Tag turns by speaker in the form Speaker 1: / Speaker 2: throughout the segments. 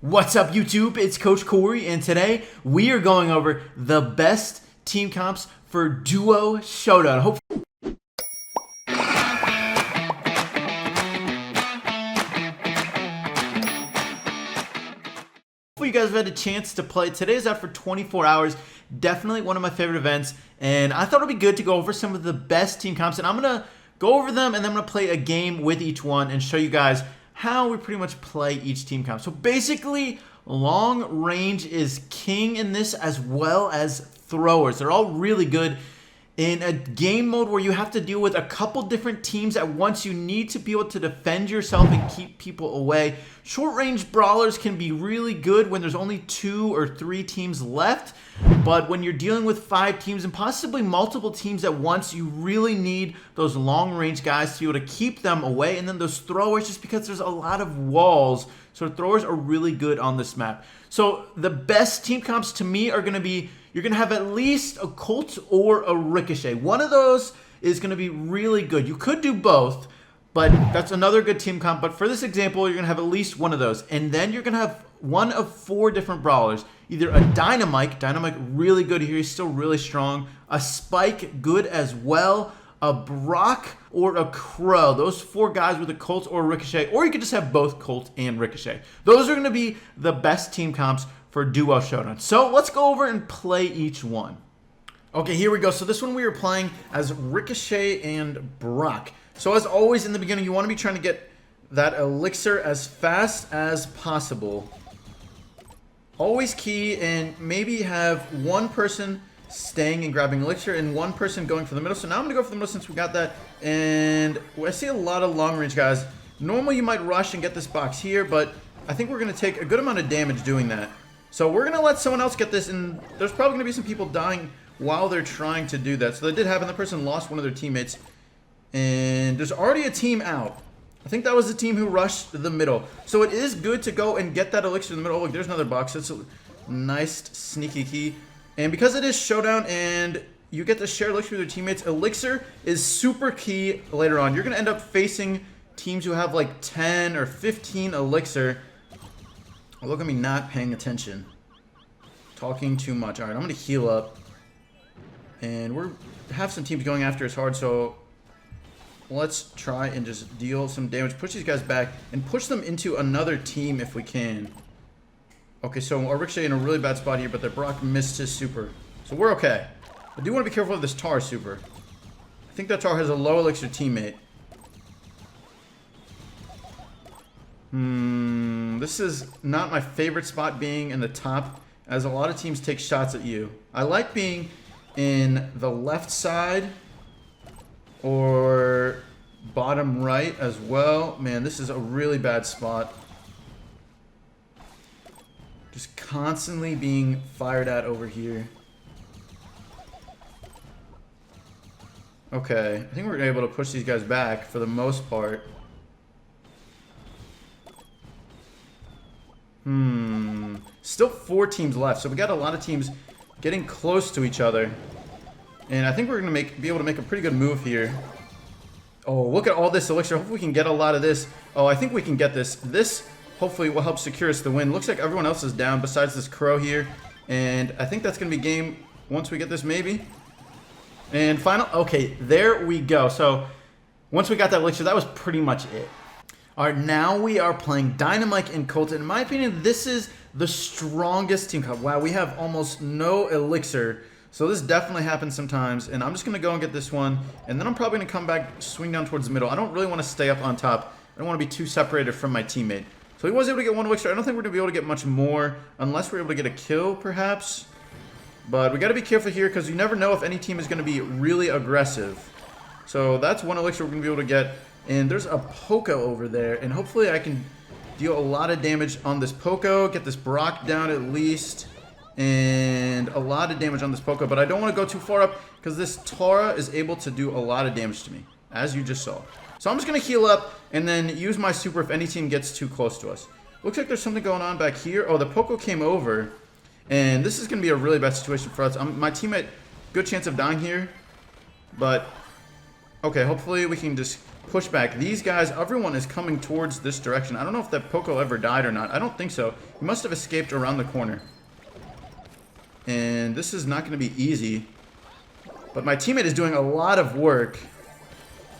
Speaker 1: What's up, YouTube? It's Coach Cory, and today we are going over the best team comps for Duo Showdown. Hopefully you guys have had a chance to play. Today is out for 24 hours. Definitely one of my favorite events, and I thought it would be good to go over some of the best team comps, and I'm going to go over them, and then I'm going to play a game with each one and show you guys how we pretty much play each team comp. So basically, long range is king in this, as well as throwers. They're all really good. In a game mode where you have to deal with a couple different teams at once, you need to be able to defend yourself and keep people away. Short range brawlers can be really good when there's only 2 or 3 teams left, but when you're dealing with 5 teams and possibly multiple teams at once, you really need those long range guys to be able to keep them away. And then those throwers, just because there's a lot of walls, so throwers are really good on this map. So the best team comps to me are going to be, you're going to have at least a Colt or a Ricochet. One of those is going to be really good. You could do both, but that's another good team comp. But for this example, you're going to have at least one of those. And then you're going to have one of 4 different brawlers. Either a Dynamite really good here, he's still really strong. A Spike, good as well. A Brock or a Crow. Those 4 guys with a Colt or a Ricochet. Or you could just have both Colt and Ricochet. Those are going to be the best team comps for Duo Showdown. So let's go over and play each one. Okay, here we go. So this one we were playing as Ricochet and Brock. So as always in the beginning, you want to be trying to get that elixir as fast as possible. Always key, and maybe have one person staying and grabbing elixir and one person going for the middle. So now I'm going to go for the middle since we got that. And I see a lot of long range guys. Normally you might rush and get this box here, but I think we're going to take a good amount of damage doing that. So we're going to let someone else get this, and there's probably going to be some people dying while they're trying to do that. So that did happen. The person lost one of their teammates, and there's already a team out. I think that was the team who rushed the middle. So it is good to go and get that elixir in the middle. Oh, look, there's another box. That's a nice sneaky key. And because it is Showdown and you get to share elixir with your teammates, elixir is super key later on. You're going to end up facing teams who have like 10 or 15 elixir. Look at me not paying attention. Talking too much. Alright, I'm going to heal up. And we have some teams going after us hard, so let's try and just deal some damage. Push these guys back and push them into another team if we can. Okay, so our Ricochet in a really bad spot here, but the Brock missed his super. So we're okay. I do want to be careful of this Tar super. I think that Tar has a low elixir teammate. This is not my favorite spot, being in the top, as a lot of teams take shots at you. I like being in the left side or bottom right as well. Man, this is a really bad spot. Just constantly being fired at over here. Okay, I think we're able to push these guys back for the most part. Still 4 teams left, so we got a lot of teams getting close to each other. And I think we're going to be able to make a pretty good move here. Oh, look at all this elixir. Hopefully we can get a lot of this. Oh, I think we can get this. This hopefully will help secure us the win. Looks like everyone else is down besides this Crow here. And I think that's going to be game once we get this, maybe. And final. Okay, there we go. So once we got that elixir, that was pretty much it. Alright, now we are playing Dynamite and Colton. In my opinion, this is the strongest team comp. Wow, we have almost no elixir. So this definitely happens sometimes. And I'm just going to go and get this one. And then I'm probably going to come back, swing down towards the middle. I don't really want to stay up on top. I don't want to be too separated from my teammate. So he was able to get 1 elixir. I don't think we're going to be able to get much more, unless we're able to get a kill, perhaps. But we got to be careful here, because you never know if any team is going to be really aggressive. So that's 1 elixir we're going to be able to get. And there's a Poco over there, and hopefully I can deal a lot of damage on this Poco, get this Brock down at least, and a lot of damage on this Poco. But I don't want to go too far up, because this Tara is able to do a lot of damage to me, as you just saw. So I'm just going to heal up and then use my super if any team gets too close to us. Looks like there's something going on back here. Oh, the Poco came over, and this is going to be a really bad situation for us. My teammate, good chance of dying here, but okay, hopefully we can just push back. These guys, everyone is coming towards this direction. I don't know if that Poco ever died or not. I don't think so. He must have escaped around the corner. And this is not going to be easy. But my teammate is doing a lot of work.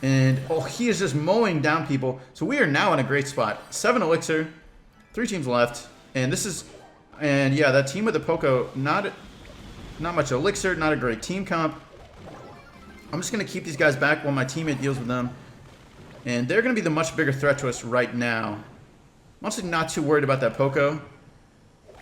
Speaker 1: And, oh, he is just mowing down people. So we are now in a great spot. 7 elixir. 3 teams left. And this is... And, yeah, that team with the Poco, not much elixir. Not a great team comp. I'm just going to keep these guys back while my teammate deals with them. And they're going to be the much bigger threat to us right now. I'm honestly not too worried about that Poco.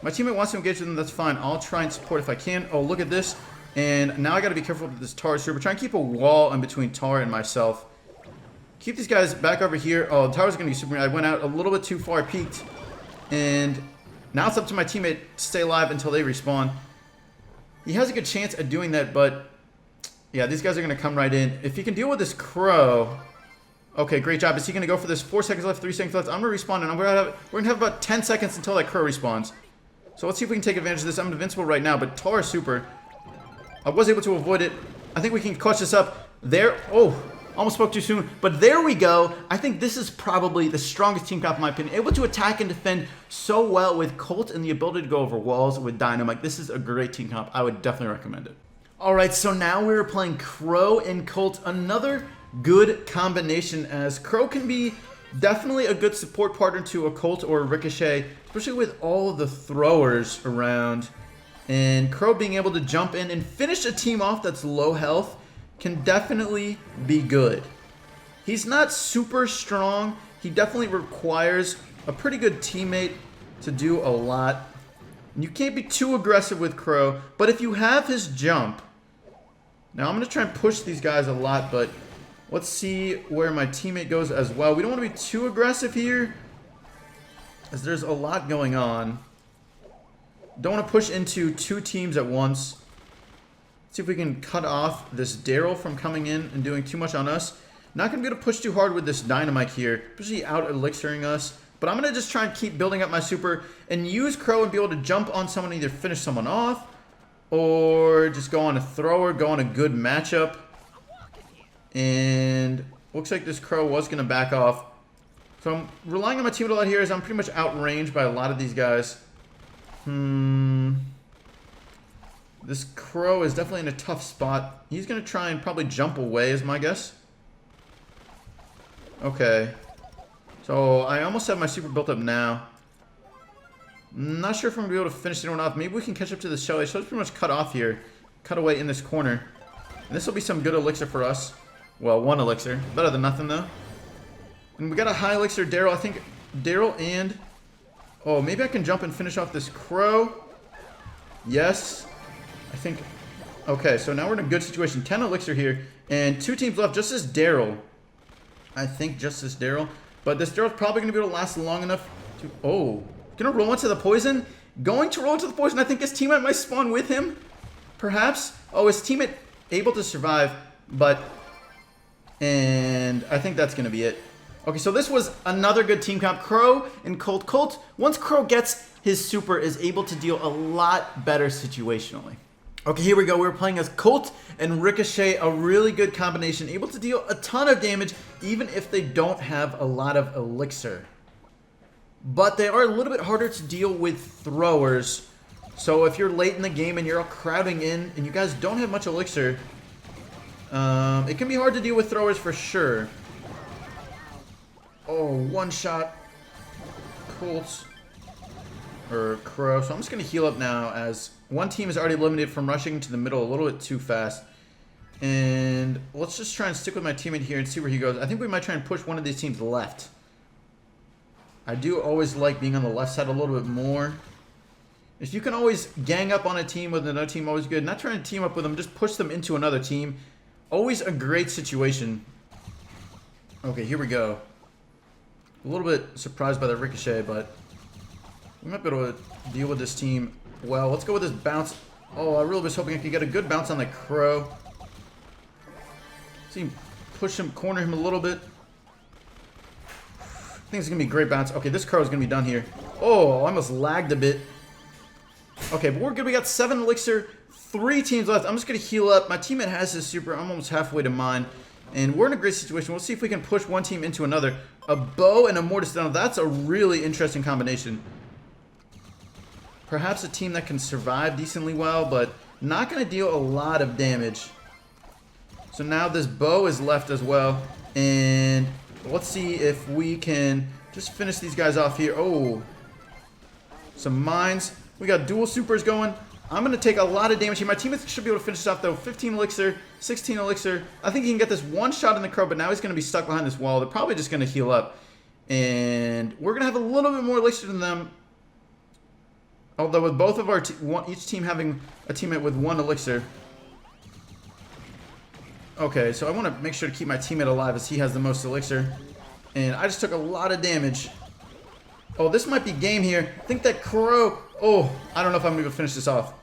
Speaker 1: My teammate wants to engage with them. That's fine. I'll try and support if I can. Oh, look at this. And now I got to be careful with this Tar super. Try and keep a wall in between Tar and myself. Keep these guys back over here. Oh, Tar's going to be super. I went out a little bit too far. I peeked. And now it's up to my teammate to stay alive until they respawn. He has a good chance at doing that, but... Yeah, these guys are going to come right in. If he can deal with this Crow... Okay, great job. Is he going to go for this? 4 seconds left, 3 seconds left. I'm going to respawn, and we're going to have about 10 seconds until that Crow respawns. So let's see if we can take advantage of this. I'm invincible right now, but Tar is super. I was able to avoid it. I think we can clutch this up. There. Oh, almost spoke too soon. But there we go. I think this is probably the strongest team comp in my opinion. Able to attack and defend so well with Colt and the ability to go over walls with Dynamite. This is a great team comp. I would definitely recommend it. Alright, so now we're playing Crow and Colt. Another good combination, as Crow can be definitely a good support partner to a Colt or a Ricochet, especially with all of the throwers around. And Crow being able to jump in and finish a team off that's low health can definitely be good. He's not super strong. He definitely requires a pretty good teammate to do a lot. You can't be too aggressive with Crow, but if you have his jump... Now, I'm going to try and push these guys a lot, but let's see where my teammate goes as well. We don't want to be too aggressive here, as there's a lot going on. Don't want to push into 2 teams at once. See if we can cut off this Daryl from coming in and doing too much on us. Not going to be able to push too hard with this Dynamite here, especially out elixiring us. But I'm going to just try and keep building up my super and use Crow and be able to jump on someone, either finish someone off, or just go on a thrower, go on a good matchup. And looks like this Crow was going to back off. So I'm relying on my team a lot here, as I'm pretty much outranged by a lot of these guys. This Crow is definitely in a tough spot. He's going to try and probably jump away, is my guess. Okay. So I almost have my super built up now. Not sure if I'm going to be able to finish anyone off. Maybe we can catch up to the Shelly. Shell's pretty much cut off here. Cut away in this corner. And this will be some good elixir for us. Well, 1 elixir. Better than nothing, though. And we got a high elixir Daryl. I think Daryl and... Oh, maybe I can jump and finish off this Crow. Yes. I think... Okay, so now we're in a good situation. 10 elixir here. And 2 teams left. Just this Daryl. I think just this Daryl. But this Daryl's probably going to be able to last long enough to... Oh... Gonna roll into the poison? Going to roll into the poison. I think his teammate might spawn with him. Perhaps. Oh, his teammate able to survive. But... And I think that's gonna be it. Okay, so this was another good team comp. Crow and Colt. Colt, once Crow gets his super, is able to deal a lot better situationally. Okay, here we go. We're playing as Colt and Ricochet. A really good combination. Able to deal a ton of damage, even if they don't have a lot of elixir. But they are a little bit harder to deal with throwers. So if you're late in the game and you're all crowding in and you guys don't have much elixir, it can be hard to deal with throwers for sure. Oh, 1 shot. Colts. Or Crow. So I'm just going to heal up now, as one team is already eliminated from rushing to the middle a little bit too fast. And let's just try and stick with my teammate here and see where he goes. I think we might try and push one of these teams left. I do always like being on the left side a little bit more. If you can always gang up on a team with another team, always good. Not trying to team up with them, just push them into another team. Always a great situation. Okay, here we go. A little bit surprised by the Ricochet, but we might be able to deal with this team well. Let's go with this bounce. Oh, I really was hoping I could get a good bounce on the Crow. See him push him, corner him a little bit. I think it's going to be a great bounce. Okay, this Crow is going to be done here. Oh, I almost lagged a bit. Okay, but we're good. We got 7 elixir, 3 teams left. I'm just going to heal up. My teammate has his super. I'm almost halfway to mine. And we're in a great situation. We'll see if we can push one team into another. A bow and a mortis. Now, that's a really interesting combination. Perhaps a team that can survive decently well, but not going to deal a lot of damage. So now this bow is left as well. And let's see if we can just finish these guys off here. Oh, some mines. We got dual supers going. I'm going to take a lot of damage here. My teammates should be able to finish this off, though. 15 elixir, 16 elixir. I think he can get this one shot in the crow, but now he's going to be stuck behind this wall. They're probably just going to heal up. And we're going to have a little bit more elixir than them. Although with both of our each team having a teammate with 1 elixir. Okay, so I want to make sure to keep my teammate alive as he has the most elixir. And I just took a lot of damage. Oh, this might be game here. I think that crow... Oh, I don't know if I'm going to finish this off.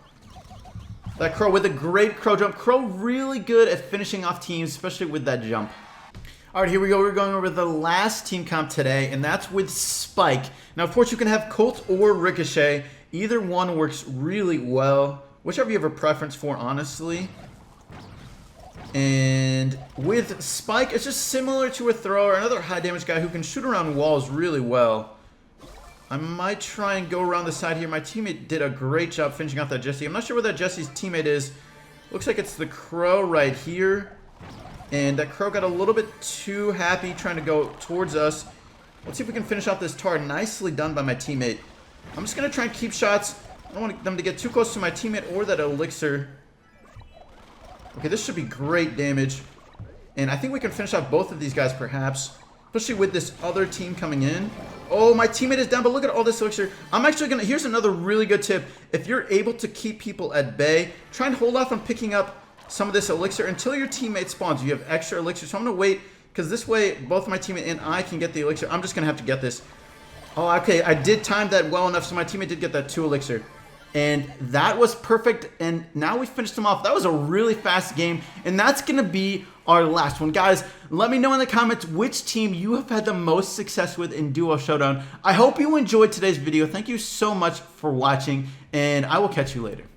Speaker 1: That crow with a great crow jump. Crow really good at finishing off teams, especially with that jump. All right, here we go. We're going over the last team comp today, and that's with Spike. Now, of course, you can have Colt or Ricochet. Either one works really well. Whichever you have a preference for, honestly. And with Spike, it's just similar to a thrower, another high damage guy who can shoot around walls really well. I might try and go around the side here. My teammate did a great job finishing off that Jesse. I'm not sure where that Jesse's teammate is. Looks like it's the crow right here. And that crow got a little bit too happy trying to go towards us. Let's see if we can finish off this tar. Nicely done by my teammate. I'm just going to try and keep shots. I don't want them to get too close to my teammate or that elixir. Okay, this should be great damage. And I think we can finish off both of these guys perhaps. Especially with this other team coming in. Oh, my teammate is down, but look at all this elixir. I'm actually going to... Here's another really good tip. If you're able to keep people at bay, try and hold off on picking up some of this elixir until your teammate spawns. You have extra elixir. So I'm going to wait, because this way, both my teammate and I can get the elixir. I'm just going to have to get this. Oh, okay. I did time that well enough, so my teammate did get that 2 elixir. And that was perfect, and now we finished them off. That was a really fast game, and that's going to be our last one. Guys, let me know in the comments which team you have had the most success with in Duo Showdown. I hope you enjoyed today's video. Thank you so much for watching, and I will catch you later.